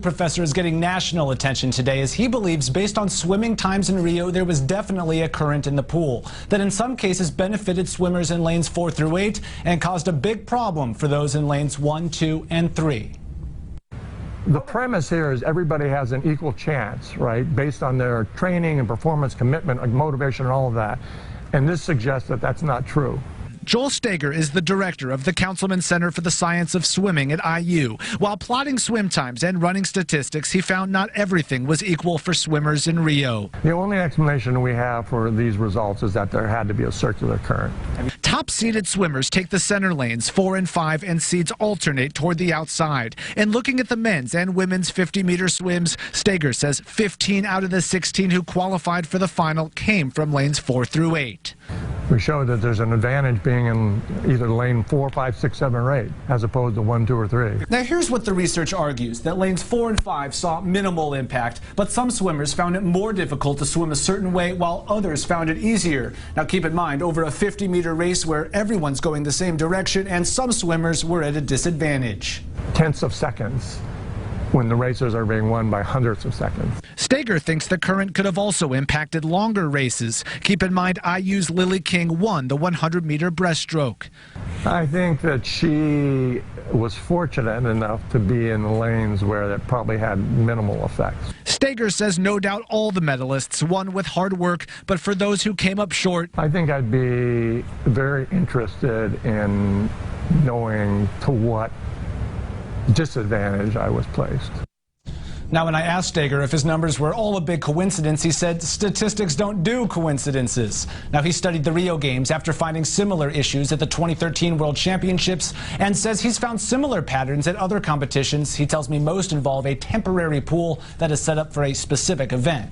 Professor is getting national attention today as he believes, based on swimming times in Rio, there was definitely a current in the pool that in some cases benefited swimmers in lanes 4 through 8 and caused a big problem for those in lanes 1, 2, and 3. The premise here is everybody has an equal chance, right, based on their training and performance, commitment, motivation, and all of that. And this suggests that that's not true. Joel Steger is the director of the Councilman Center for the Science of Swimming at IU. While plotting swim times and running statistics, he found not everything was equal for swimmers in Rio. The only explanation we have for these results is that there had to be a circular current. Top-seeded swimmers take the center lanes 4 and 5, and seeds alternate toward the outside. And looking at the men's and women's 50-meter swims, Steger says 15 out of the 16 who qualified for the final came from lanes 4 through 8. We showed that there's an advantage being in either lane 4, 5, 6, 7, or 8, as opposed to 1, 2, or 3. Now here's what the research argues, that lanes 4 and 5 saw minimal impact, but some swimmers found it more difficult to swim a certain way while others found it easier. Now keep in mind, over a 50-meter race where everyone's going the same direction and some swimmers were at a disadvantage. Tenths of seconds when the races are being won by hundredths of seconds. Steger thinks the current could have also impacted longer races. Keep in mind, IU's Lily King won the 100-meter breaststroke. I think that she was fortunate enough to be in the lanes where that probably had minimal effects. Steger says no doubt all the medalists won with hard work, but for those who came up short, I think I'd be very interested in knowing to what disadvantage I was placed. Now, when I asked Steger if his numbers were all a big coincidence, he said statistics don't do coincidences. Now, he studied the Rio Games after finding similar issues at the 2013 World Championships and says he's found similar patterns at other competitions. He tells me most involve a temporary pool that is set up for a specific event.